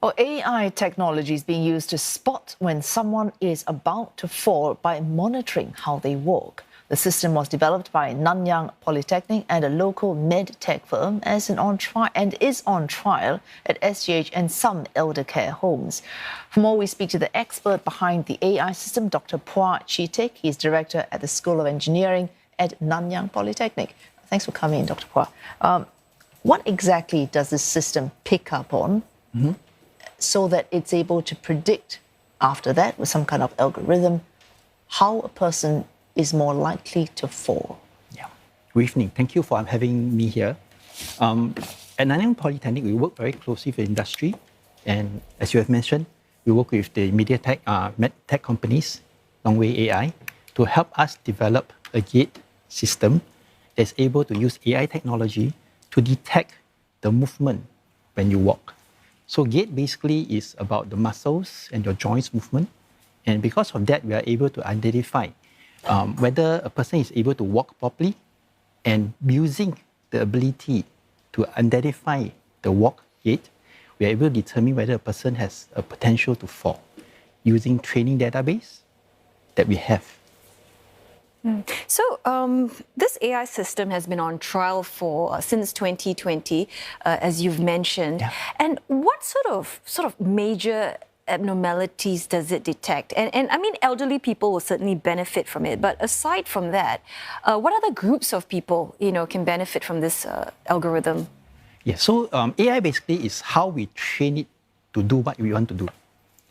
Well, AI technology is being used to spot when someone is about to fall by monitoring how they walk. The system was developed by Nanyang Polytechnic and a local medtech firm and is on trial at SGH and some eldercare homes. For more, we speak to the expert behind the AI system, Dr. Phua Chee Teck. He is director at the School of Engineering at Nanyang Polytechnic. Thanks for coming in, Dr. Phua. What exactly does this system pick up on? So that it's able to predict after that with some kind of algorithm how a person is more likely to fall? Yeah. Good evening. Thank you for having me here. At Nanyang Polytechnic, we work very closely with the industry. And as you have mentioned, we work with the medtech companies, Longway AI, to help us develop a gait system that's able to use AI technology to detect the movement when you walk. So gait basically is about the muscles and your joints movement. And because of that, we are able to identify whether a person is able to walk properly, and using the ability to identify the walk gait, we are able to determine whether a person has a potential to fall using training database that we have. So this AI system has been on trial since 2020, as you've mentioned. Yeah. And what sort of major abnormalities does it detect? And I mean, elderly people will certainly benefit from it. But aside from that, what other groups of people, can benefit from this algorithm? Yeah. So AI basically is how we train it to do what we want to do.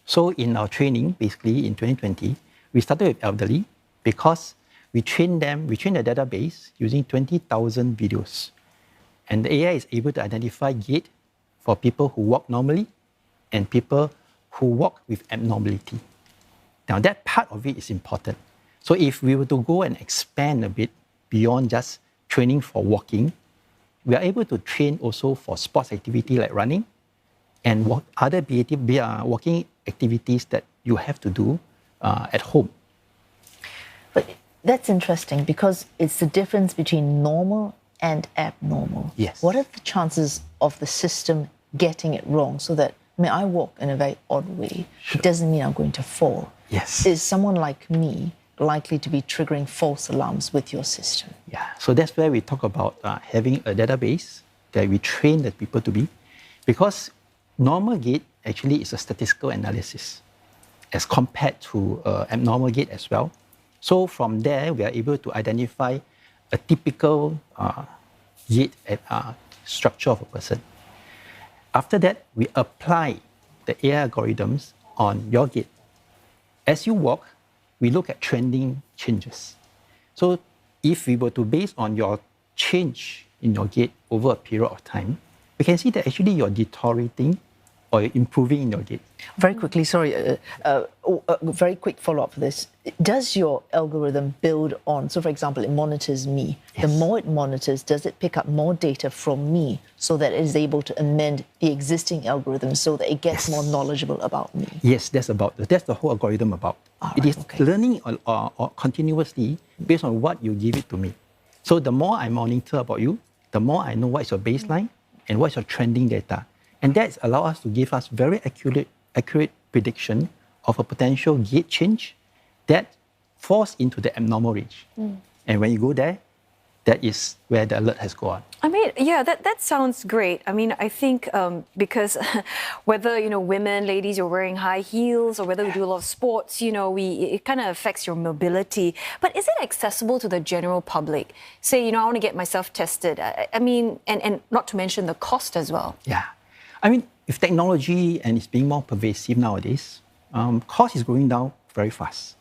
So in our training, basically in 2020, we started with elderly because we train the database using 20,000 videos. And the AI is able to identify gait for people who walk normally and people who walk with abnormality. Now that part of it is important. So if we were to go and expand a bit beyond just training for walking, we are able to train also for sports activity like running and other walking activities that you have to do at home. But that's interesting because it's the difference between normal and abnormal. Yes. What are the chances of the system getting it wrong so that, I walk in a very odd way. Sure. It doesn't mean I'm going to fall. Yes. Is someone like me likely to be triggering false alarms with your system? Yeah, so that's where we talk about having a database that we train the people to be, because normal gait actually is a statistical analysis as compared to abnormal gait as well. So from there, we are able to identify a typical gait structure of a person. After that, we apply the AI algorithms on your gait. As you walk, we look at trending changes. So if we were to base on your change in your gait over a period of time, we can see that actually you're deteriorating or improving in your gait. Very quickly, sorry, very quick follow-up for this. Does your algorithm build on, so for example, it monitors me. Yes. The more it monitors, does it pick up more data from me so that it is able to amend the existing algorithm so that it gets more knowledgeable about me? Yes, that's the whole algorithm about. It is learning continuously based on what you give it to me. So the more I monitor about you, the more I know what is your baseline and what's your trending data. And that allows us to give us very accurate prediction of a potential gait change that falls into the abnormal range. And when you go there, that is where the alert has gone. That sounds great. I think because whether, women, ladies, you're wearing high heels or whether we do a lot of sports, it kind of affects your mobility. But is it accessible to the general public? Say, I want to get myself tested. And not to mention the cost as well. Yeah. With technology and it's being more pervasive nowadays, cost is going down very fast.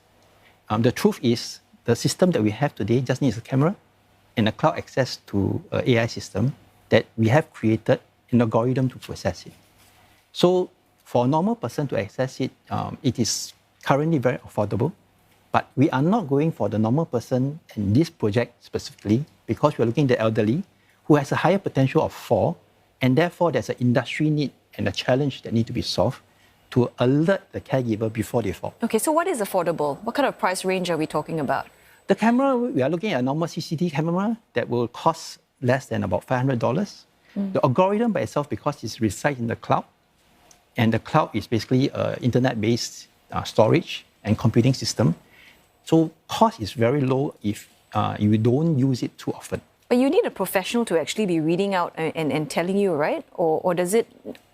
The truth is, the system that we have today just needs a camera and a cloud access to an AI system that we have created an algorithm to process it. So for a normal person to access it, it is currently very affordable, but we are not going for the normal person in this project specifically because we're looking at the elderly who has a higher potential of fall, and therefore there's an industry need and a challenge that need to be solved to alert the caregiver before they fall. Okay, so what is affordable? What kind of price range are we talking about? The camera, we are looking at a normal CCD camera that will cost less than about $500. The algorithm by itself, because it's resides in the cloud, And the cloud is basically an internet-based storage and computing system. So cost is very low if you don't use it too often. But you need a professional to actually be reading out and telling you, right? Or does it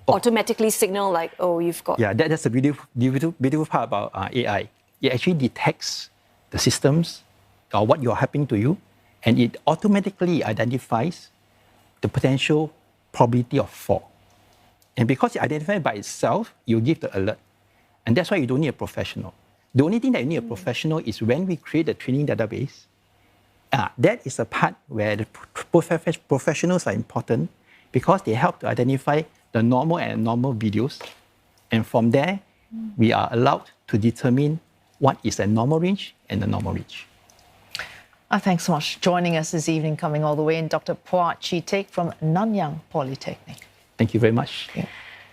automatically signal like, oh, you've got... Yeah, that's the beautiful part about AI. It actually detects the systems or what you're happening to you, and it automatically identifies the potential probability of fall. And because it identifies by itself, you give the alert. And that's why you don't need a professional. The only thing that you need a professional is when we create the training database. That is the part where the professionals are important because they help to identify the normal and abnormal videos. And from there, we are allowed to determine what is a normal range and the normal range. Thanks so much for joining us this evening, coming all the way in, Dr. Phua Chee Teck from Nanyang Polytechnic. Thank you very much. Yeah.